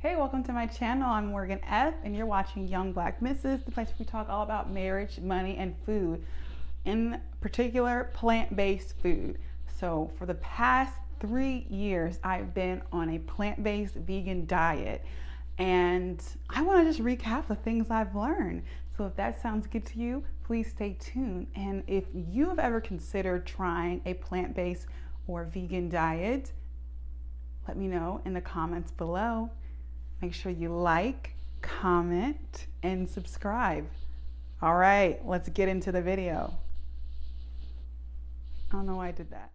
Hey, welcome to my channel. I'm Morgan F, and you're watching Young Black Misses, the place where we talk all about marriage, money, and food. In particular, plant-based food. So for the past 3 years, I've been on a plant-based vegan diet, and I want to just recap the things I've learned. So if that sounds good to you, please stay tuned. And if you have ever considered trying a plant-based or vegan diet, let me know in the comments below. Make sure you like, comment, and subscribe. All right, let's get into the video. I don't know why I did that.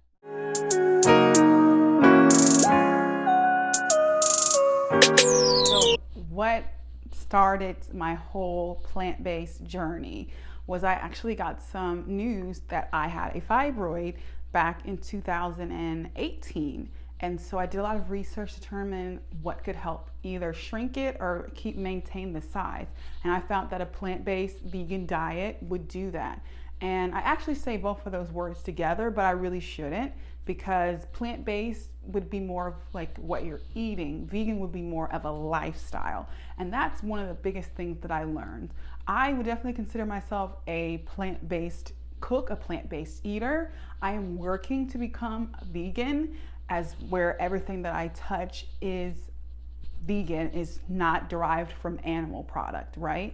So what started my whole plant-based journey was I actually got some news that I had a fibroid back in 2018. And so I did a lot of research to determine what could help either shrink it or maintain the size. And I found that a plant-based vegan diet would do that. And I actually say both of those words together, but I really shouldn't, because plant-based would be more of like what you're eating. Vegan would be more of a lifestyle. And that's one of the biggest things that I learned. I would definitely consider myself a plant-based cook, a plant-based eater. I am working to become vegan, as where everything that I touch is vegan, is not derived from animal product, right?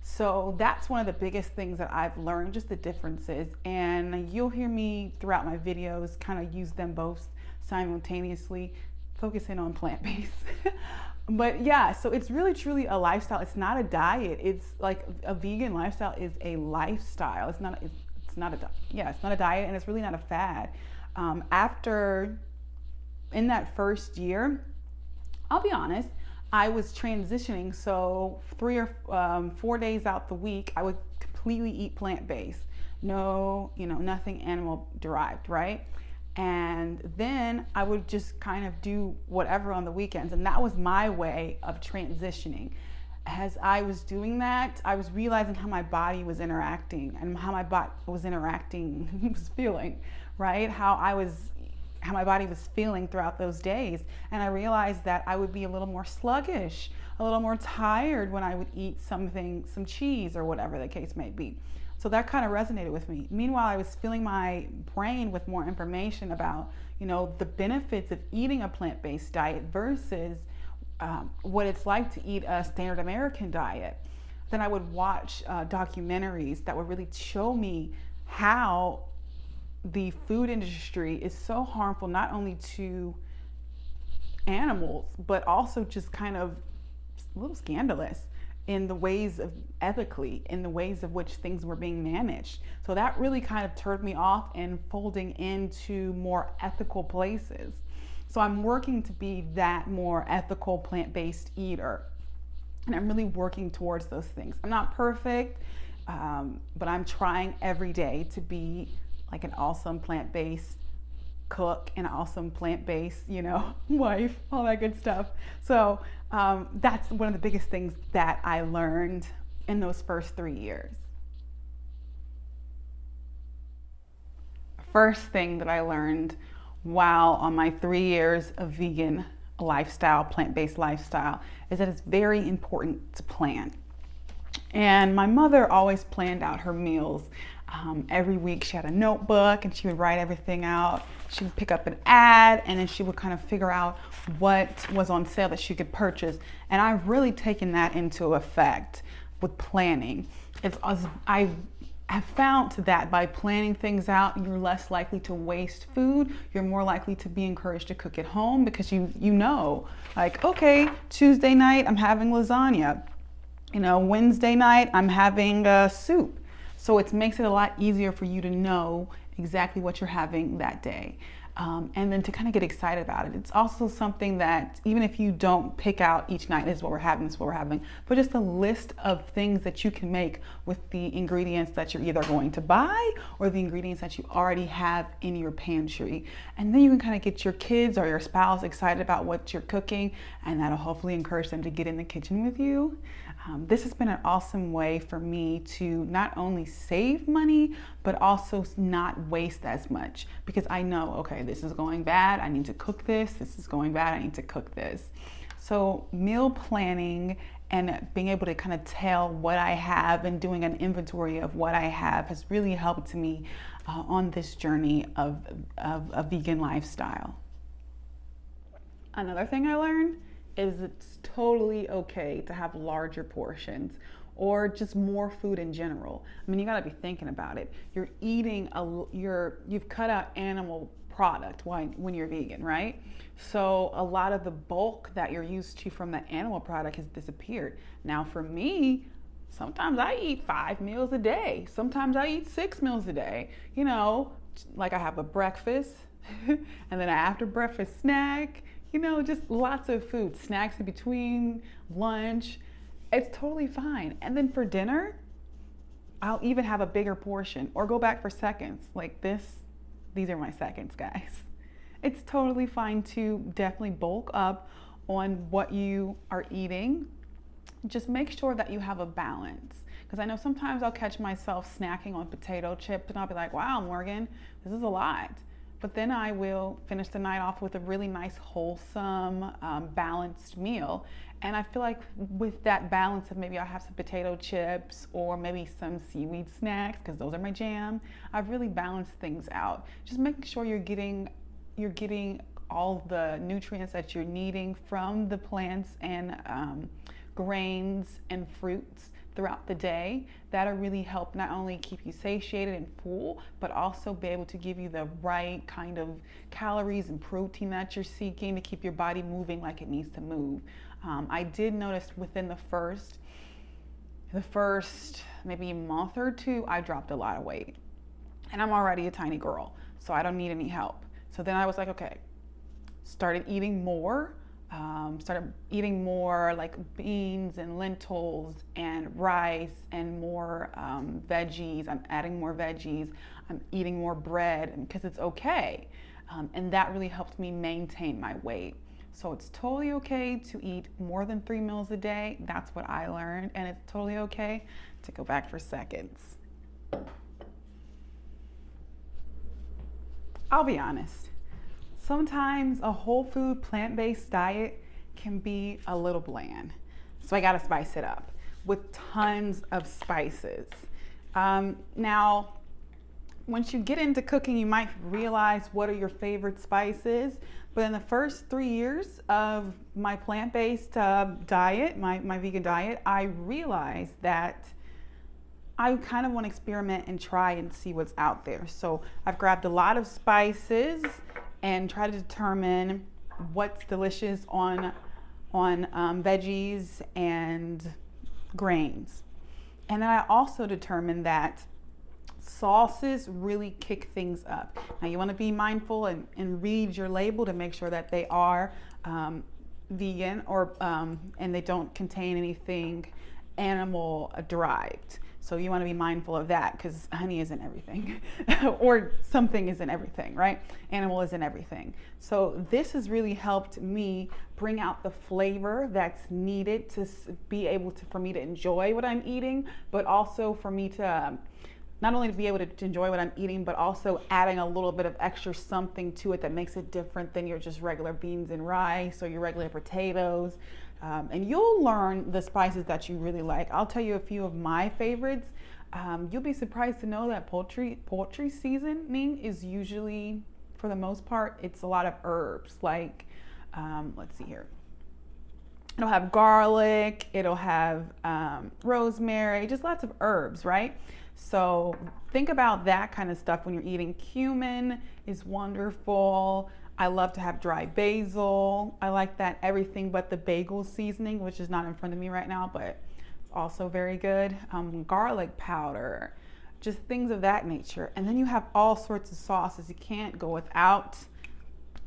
So that's one of the biggest things that I've learned, just the differences. And you'll hear me throughout my videos kind of use them both simultaneously, focusing on plant-based. But yeah, so it's really truly a lifestyle. It's not a diet. It's like a vegan lifestyle is a lifestyle. It's not a diet, and it's really not a fad. In that first year, I'll be honest, I was transitioning. So 3 or 4 days out the week, I would completely eat plant-based. No, nothing animal derived, right? And then I would just kind of do whatever on the weekends. And that was my way of transitioning. As I was doing that, I was realizing how my body was interacting and how my body was feeling, right? How my body was feeling throughout those days. And I realized that I would be a little more sluggish, a little more tired when I would eat some cheese or whatever the case may be. So that kind of resonated with me. Meanwhile, I was filling my brain with more information about, the benefits of eating a plant-based diet versus what it's like to eat a standard American diet. Then I would watch documentaries that would really show me how the food industry is so harmful, not only to animals, but also just kind of a little scandalous in the ways of in the ways of which things were being managed. So that really kind of turned me off and folding into more ethical places. So I'm working to be that more ethical plant-based eater. And I'm really working towards those things. I'm not perfect, but I'm trying every day to be like an awesome plant-based cook, an awesome plant-based, wife, all that good stuff. So that's one of the biggest things that I learned in those first 3 years. First thing that I learned while on my 3 years of vegan lifestyle, plant-based lifestyle, is that it's very important to plan. And my mother always planned out her meals. Every week she had a notebook and she would write everything out. She would pick up an ad and then she would kind of figure out what was on sale that she could purchase. And I've really taken that into effect with planning. I have found that by planning things out, you're less likely to waste food. You're more likely to be encouraged to cook at home because you know, like, okay, Tuesday night I'm having lasagna. Wednesday night I'm having soup. So it makes it a lot easier for you to know exactly what you're having that day. And then to kind of get excited about it. It's also something that even if you don't pick out each night, this is what we're having, but just a list of things that you can make with the ingredients that you're either going to buy or the ingredients that you already have in your pantry. And then you can kind of get your kids or your spouse excited about what you're cooking, and that'll hopefully encourage them to get in the kitchen with you. This has been an awesome way for me to not only save money, but also not waste as much, because I know, okay, this is going bad, I need to cook this. This is going bad, I need to cook this. So meal planning and being able to kind of tell what I have and doing an inventory of what I have has really helped me on this journey of a vegan lifestyle. Another thing I learned is it's totally okay to have larger portions or just more food in general. I mean, you gotta be thinking about it. You're eating you've cut out animal product when you're vegan, right? So a lot of the bulk that you're used to from the animal product has disappeared. Now for me, sometimes I eat 5 meals a day. Sometimes I eat 6 meals a day. You know, like I have a breakfast and then an after breakfast snack, you know, just lots of food, snacks in between, lunch. It's totally fine. And then for dinner, I'll even have a bigger portion or go back for seconds like this. These are my seconds, guys. It's totally fine to definitely bulk up on what you are eating. Just make sure that you have a balance. Because I know sometimes I'll catch myself snacking on potato chips and I'll be like, wow, Morgan, this is a lot. But then I will finish the night off with a really nice, wholesome, balanced meal. And I feel like with that balance of maybe I'll have some potato chips or maybe some seaweed snacks, because those are my jam, I've really balanced things out. Just making sure you're getting all the nutrients that you're needing from the plants and grains and fruits throughout the day. That'll really help not only keep you satiated and full, but also be able to give you the right kind of calories and protein that you're seeking to keep your body moving like it needs to move. I did notice within the first maybe month or two, I dropped a lot of weight. And I'm already a tiny girl, so I don't need any help. So then I was like, okay, started eating more like beans and lentils and rice and more veggies. I'm adding more veggies. I'm eating more bread because it's okay. And that really helped me maintain my weight. So it's totally okay to eat more than 3 meals a day. That's what I learned. And it's totally okay to go back for seconds. I'll be honest. Sometimes a whole food plant-based diet can be a little bland. So I gotta spice it up with tons of spices. Now, once you get into cooking, you might realize what are your favorite spices. But in the first 3 years of my plant-based diet, my vegan diet, I realized that I kind of want to experiment and try and see what's out there. So I've grabbed a lot of spices and try to determine what's delicious on veggies and grains. And then I also determined that sauces really kick things up. Now you want to be mindful and read your label to make sure that they are vegan or and they don't contain anything animal derived. So you want to be mindful of that because honey isn't everything or something isn't everything, right? Animal isn't everything. So this has really helped me bring out the flavor that's needed to be able to, for me to enjoy what I'm eating, but also for me to not only to be able to enjoy what I'm eating, but also adding a little bit of extra something to it that makes it different than your just regular beans and rice or your regular potatoes. And you'll learn the spices that you really like. I'll tell you a few of my favorites. You'll be surprised to know that poultry seasoning is usually, for the most part, it's a lot of herbs. Like, let's see here. It'll have garlic, it'll have rosemary, just lots of herbs, right? So think about that kind of stuff when you're eating. Cumin is wonderful. I love to have dry basil. I like that everything but the bagel seasoning, which is not in front of me right now, but also very good. Garlic powder, just things of that nature. And then you have all sorts of sauces. You can't go without.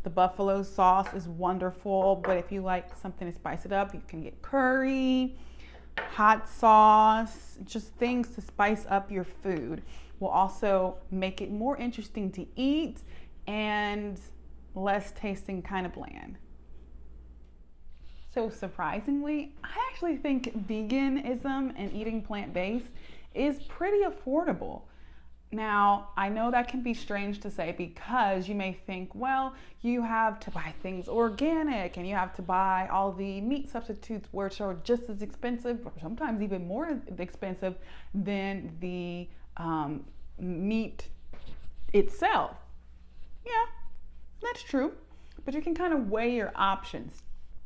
The buffalo sauce is wonderful, but if you like something to spice it up, you can get curry, hot sauce, just things to spice up your food. Will also make it more interesting to eat and less tasting kind of bland. So surprisingly, I actually think veganism and eating plant-based is pretty affordable. Now, I know that can be strange to say because you may think, well, you have to buy things organic and you have to buy all the meat substitutes, which are just as expensive, or sometimes even more expensive than the meat itself. Yeah, that's true. But you can kind of weigh your options.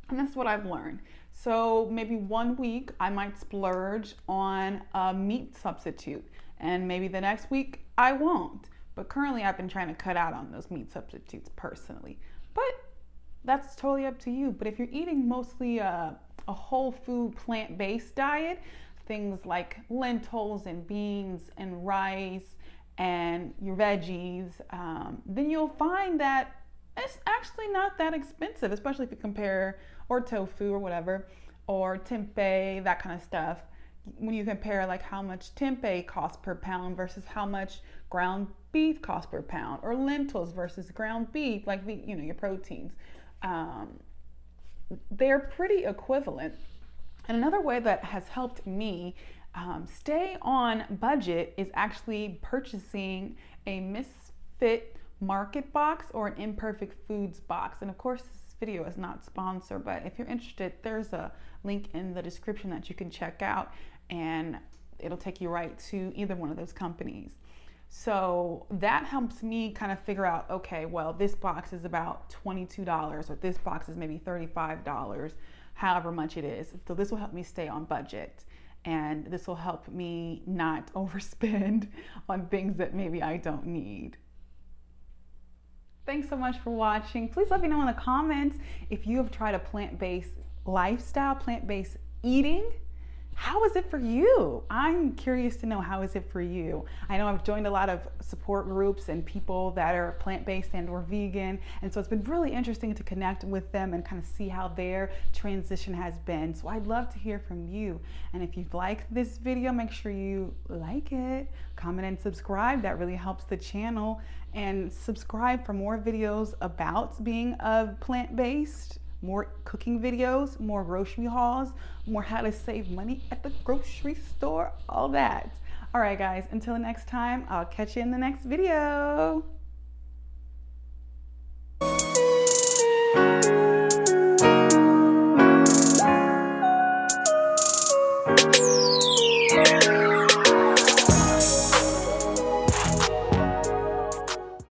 And that's what I've learned. So maybe one week I might splurge on a meat substitute, and maybe the next week I won't. But currently I've been trying to cut out on those meat substitutes personally. But that's totally up to you. But if you're eating mostly a whole food plant-based diet, things like lentils and beans and rice and your veggies, then you'll find that it's actually not that expensive, especially if you compare, or tofu or whatever, or tempeh, that kind of stuff. When you compare like how much tempeh costs per pound versus how much ground beef costs per pound, or lentils versus ground beef, like the, your proteins, they're pretty equivalent. And another way that has helped me stay on budget is actually purchasing a Misfit Market box or an Imperfect Foods box. And of course, this video is not sponsored, but if you're interested, there's a link in the description that you can check out, and it'll take you right to either one of those companies. So that helps me kind of figure out, okay, well, this box is about $22, or this box is maybe $35, however much it is. So this will help me stay on budget, and this will help me not overspend on things that maybe I don't need. Thanks so much for watching. Please let me know in the comments if you have tried a plant-based lifestyle, plant-based eating. How is it for you? I'm curious to know, how is it for you? I know I've joined a lot of support groups and people that are plant-based and or vegan, and so it's been really interesting to connect with them and kind of see how their transition has been. So I'd love to hear from you. And if you've liked this video, make sure you like it, comment, and subscribe. That really helps the channel. And subscribe for more videos about being plant-based, more cooking videos, more grocery hauls, more how to save money at the grocery store, all that. All right, guys, until next time, I'll catch you in the next video.